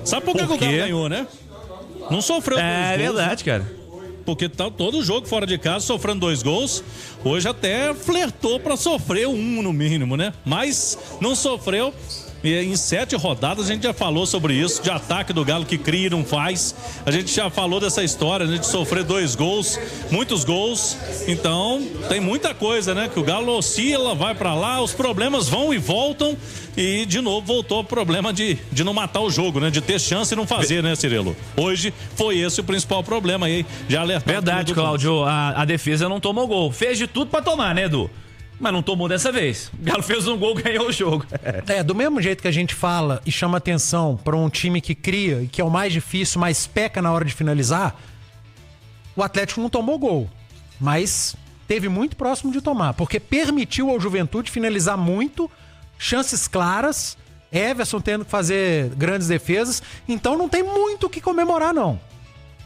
Sabe por que o Galo ganhou, né? Não sofreu 2 gols. É verdade, cara. Porque tá todo jogo fora de casa sofrendo 2 gols. Hoje até flertou pra sofrer 1 no mínimo, né? Mas não sofreu. E em 7 rodadas a gente já falou sobre isso, de ataque do Galo que cria e não faz. A gente já falou dessa história, a gente sofrer 2 gols, muitos gols. Então tem muita coisa, né? Que o Galo oscila, vai pra lá, os problemas vão e voltam. E de novo voltou o problema de não matar o jogo, né? De ter chance e não fazer, né, Cirilo? Hoje foi esse o principal problema aí. Já alertado. Verdade, Cláudio, a defesa não tomou gol. Fez de tudo pra tomar, né, Edu? Mas não tomou dessa vez. O Galo fez um gol e ganhou o jogo. Do mesmo jeito que a gente fala e chama atenção para um time que cria e que é o mais difícil, mas peca na hora de finalizar, o Atlético não tomou gol, mas teve muito próximo de tomar, porque permitiu ao Juventude finalizar muito, chances claras, Everson tendo que fazer grandes defesas, então não tem muito o que comemorar, não.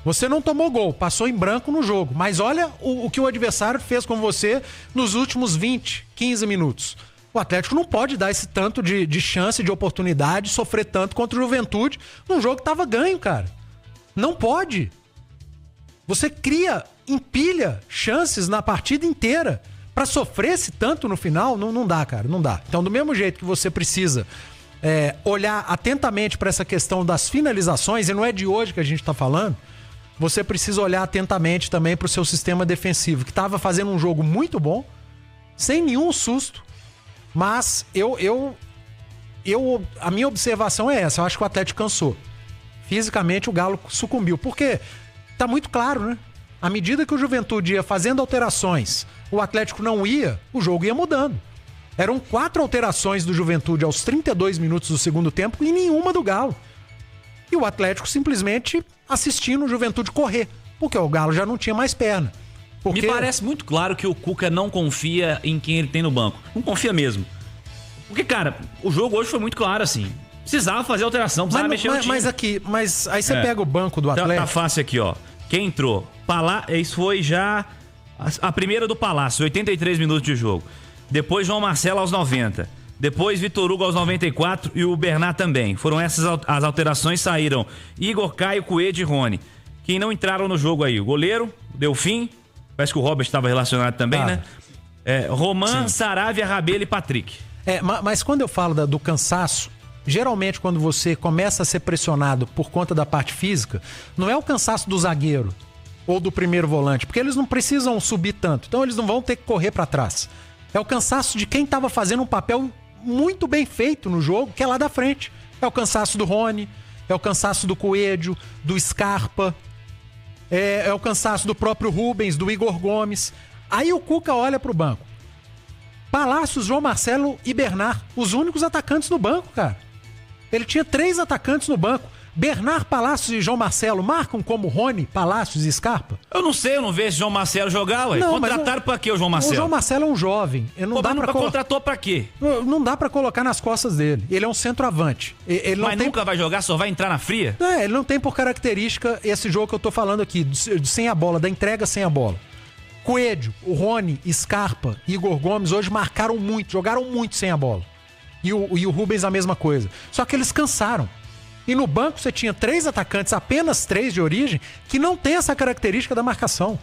Você não tomou gol, passou em branco no jogo. Mas olha o que o adversário fez com você nos últimos 20, 15 minutos. O Atlético não pode dar esse tanto de chance, de oportunidade, sofrer tanto contra o Juventude num jogo que tava ganho, cara. Não pode. Você empilha chances na partida inteira. Pra sofrer esse tanto no final, não dá, cara, não dá. Então, do mesmo jeito que você precisa olhar atentamente para essa questão das finalizações, e não é de hoje que a gente tá falando, você precisa olhar atentamente também para o seu sistema defensivo, que estava fazendo um jogo muito bom, sem nenhum susto. Mas a minha observação é essa. Eu acho que o Atlético cansou. Fisicamente o Galo sucumbiu. Porque tá muito claro, né? À medida que o Juventude ia fazendo alterações, o Atlético não ia, o jogo ia mudando. Eram 4 alterações do Juventude aos 32 minutos do segundo tempo e nenhuma do Galo. E o Atlético simplesmente assistindo o Juventude correr, porque o Galo já não tinha mais perna. Me parece muito claro que o Cuca não confia em quem ele tem no banco. Não confia mesmo. Porque, cara, o jogo hoje foi muito claro, assim. Precisava fazer alteração, precisava mexer no time. Mas aí você pega o banco do Atlético. Tá fácil aqui, ó. Quem entrou? Isso foi já a primeira do Palácio, 83 minutos de jogo. Depois João Marcelo aos 90. Depois Vitor Hugo aos 94 e o Bernard também. Foram essas as alterações, saíram Igor, Caio, Coelho e Rony. Quem não entraram no jogo aí? O goleiro, Delfim, parece que o Robert estava relacionado também, né? Roman, Saravia, Rabelo e Patrick. Mas quando eu falo do cansaço, geralmente quando você começa a ser pressionado por conta da parte física, não é o cansaço do zagueiro ou do primeiro volante, porque eles não precisam subir tanto, então eles não vão ter que correr para trás. É o cansaço de quem estava fazendo um papel muito bem feito no jogo, que é lá da frente. É o cansaço do Rony, é o cansaço do Coelho, do Scarpa, é o cansaço do próprio Rubens, do Igor Gomes. Aí o Cuca olha pro banco. Palácios, João Marcelo e Bernard, os únicos atacantes no banco, cara. Ele tinha 3 atacantes no banco. Bernard, Palácios e João Marcelo marcam como Rony, Palácios e Scarpa? Eu não sei, eu não vejo João Marcelo jogar, ué. Contrataram pra quê o João Marcelo? O João Marcelo é um jovem. Contratou pra quê? Não dá pra colocar nas costas dele. Ele é um centroavante. Mas nunca vai jogar, só vai entrar na fria? Ele não tem por característica esse jogo que eu tô falando aqui, de sem a bola, da entrega sem a bola. Coelho, o Rony, Scarpa e Igor Gomes hoje marcaram muito, jogaram muito sem a bola. E o Rubens a mesma coisa. Só que eles cansaram. E no banco você tinha 3 atacantes, apenas 3 de origem, que não tem essa característica da marcação.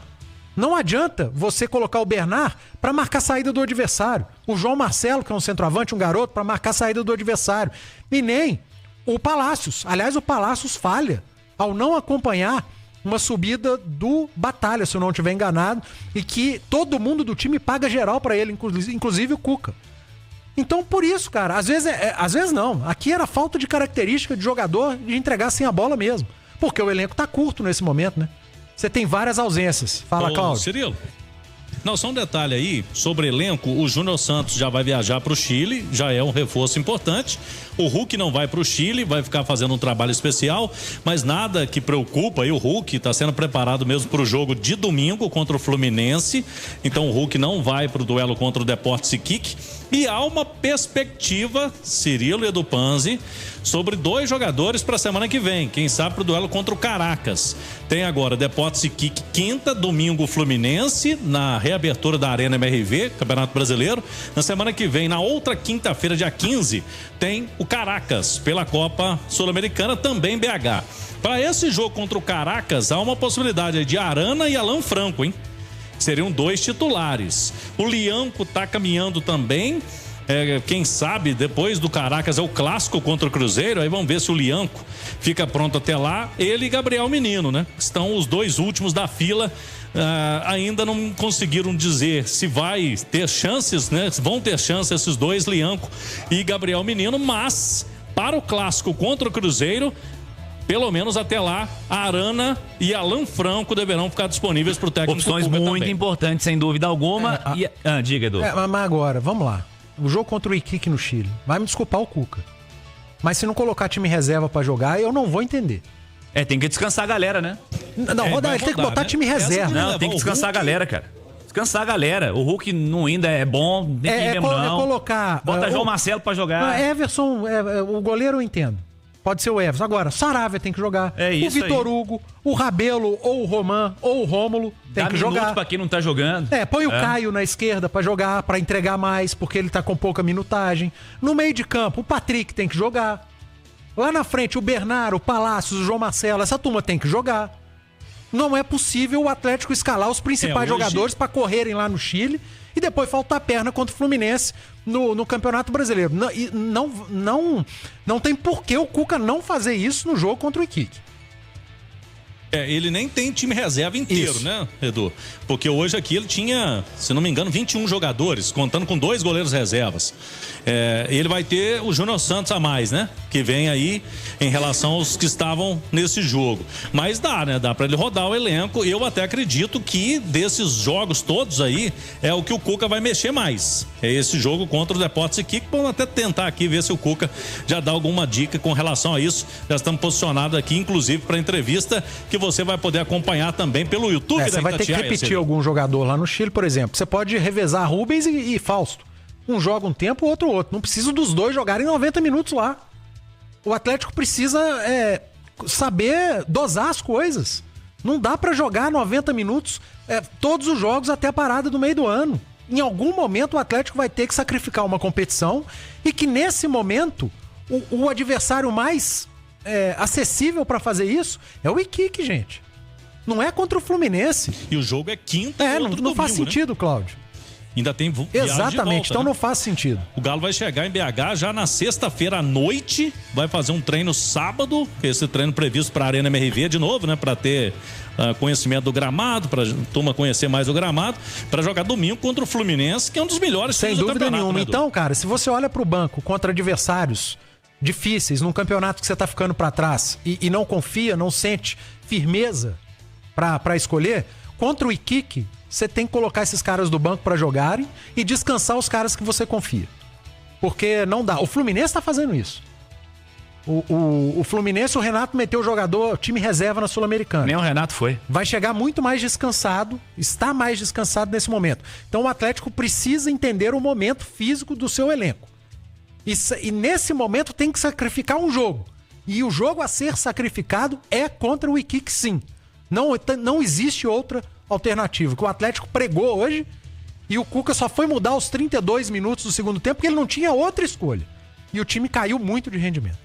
Não adianta você colocar o Bernard para marcar a saída do adversário. O João Marcelo, que é um centroavante, um garoto, para marcar a saída do adversário. E nem o Palácios. Aliás, o Palácios falha ao não acompanhar uma subida do Batalha, se eu não estiver enganado, e que todo mundo do time paga geral para ele, inclusive o Cuca. Então, por isso, cara, às vezes não. Aqui era falta de característica de jogador de entregar sem a bola mesmo. Porque o elenco tá curto nesse momento, né? Você tem várias ausências. Fala, Cláudio. Cirilo. Não, só um detalhe aí, sobre elenco, o Júnior Santos já vai viajar pro Chile, já é um reforço importante. O Hulk não vai pro Chile, vai ficar fazendo um trabalho especial, mas nada que preocupa aí, o Hulk tá sendo preparado mesmo pro jogo de domingo contra o Fluminense, então o Hulk não vai pro duelo contra o Deportes Iquique. E há uma perspectiva, Cirilo e Edu Panzi, sobre 2 jogadores para a semana que vem. Quem sabe para o duelo contra o Caracas. Tem agora Deportes e Iquique quinta, domingo Fluminense, na reabertura da Arena MRV, Campeonato Brasileiro. Na semana que vem, na outra quinta-feira, dia 15, tem o Caracas, pela Copa Sul-Americana, também BH. Para esse jogo contra o Caracas, há uma possibilidade de Arana e Alan Franco, hein? Seriam 2 titulares. O Lianco tá caminhando também. Quem sabe, depois do Caracas é o clássico contra o Cruzeiro. Aí vamos ver se o Lianco fica pronto até lá. Ele e Gabriel Menino, né? Estão os 2 últimos da fila. Ainda não conseguiram dizer se vai ter chances, né? Vão ter chances esses 2, Lianco e Gabriel Menino. Mas, para o clássico contra o Cruzeiro, pelo menos até lá, a Arana e Alan Franco deverão ficar disponíveis para o técnico. Opções muito importantes, sem dúvida alguma. Diga, Edu. Mas agora, vamos lá. O jogo contra o Iquique no Chile. Vai me desculpar o Cuca. Mas se não colocar time reserva para jogar, eu não vou entender. Tem que descansar a galera, né? Não, ele tem que botar, né? Time reserva. Não, tem que descansar a galera, cara. Descansar a galera. O Hulk não ainda é bom, nem mesmo não. Colocar... Bota João Marcelo para jogar. Everson, o goleiro eu entendo. Pode ser o Everson. Agora, Saravia tem que jogar. O Vitor Hugo, o Rabelo, ou o Roman, ou o Rômulo tem que jogar. Pra quem não tá jogando. Põe o Caio na esquerda pra jogar, pra entregar mais, porque ele tá com pouca minutagem. No meio de campo, o Patrick tem que jogar. Lá na frente, o Bernardo, o Palácios, o João Marcelo, essa turma tem que jogar. Não é possível o Atlético escalar os principais jogadores pra correrem lá no Chile e depois faltar perna contra o Fluminense no Campeonato Brasileiro. Não tem por que o Cuca não fazer isso no jogo contra o Iquique. Ele nem tem time reserva inteiro, né, Edu? Porque hoje aqui ele tinha, se não me engano, 21 jogadores, contando com 2 goleiros reservas. Ele vai ter o Júnior Santos a mais, né? Que vem aí em relação aos que estavam nesse jogo. Mas dá, né? Dá pra ele rodar o elenco. Eu até acredito que desses jogos todos aí, é o que o Cuca vai mexer mais. É esse jogo contra o Deportes Iquique. Vamos até tentar aqui ver se o Cuca já dá alguma dica com relação a isso. Já estamos posicionados aqui, inclusive, para entrevista que você vai poder acompanhar também pelo YouTube. Você vai ter que repetir algum jogador lá no Chile, por exemplo. Você pode revezar Rubens e Fausto. Um joga um tempo, o outro. Não precisa dos 2 jogarem 90 minutos lá. O Atlético precisa saber dosar as coisas. Não dá pra jogar 90 minutos todos os jogos até a parada do meio do ano. Em algum momento o Atlético vai ter que sacrificar uma competição e que nesse momento o adversário mais acessível pra fazer isso é o Iquique, gente. Não é contra o Fluminense. E o jogo é quinta. Não faz sentido, né, Cláudio. Ainda tem Exatamente, então, né? Não faz sentido. O Galo vai chegar em BH já na sexta-feira à noite, vai fazer um treino sábado, esse treino previsto para a Arena MRV de novo, né? Para ter conhecimento do gramado, para a turma conhecer mais o gramado, para jogar domingo contra o Fluminense, que é um dos melhores times do campeonato. Sem dúvida nenhuma. Né, então, cara, se você olha para o banco contra adversários difíceis, num campeonato que você tá ficando para trás e não confia, não sente firmeza para escolher, contra o Iquique, você tem que colocar esses caras do banco para jogarem e descansar os caras que você confia. Porque não dá. O Fluminense tá fazendo isso. O Fluminense, o Renato meteu o jogador, time reserva na Sul-Americana. Nem o Renato foi. Vai chegar muito mais descansado, está mais descansado nesse momento. Então o Atlético precisa entender o momento físico do seu elenco. E nesse momento tem que sacrificar um jogo. E o jogo a ser sacrificado é contra o Iquique, sim. Não existe outra alternativa. Que o Atlético pregou hoje e o Cuca só foi mudar aos 32 minutos do segundo tempo porque ele não tinha outra escolha. E o time caiu muito de rendimento.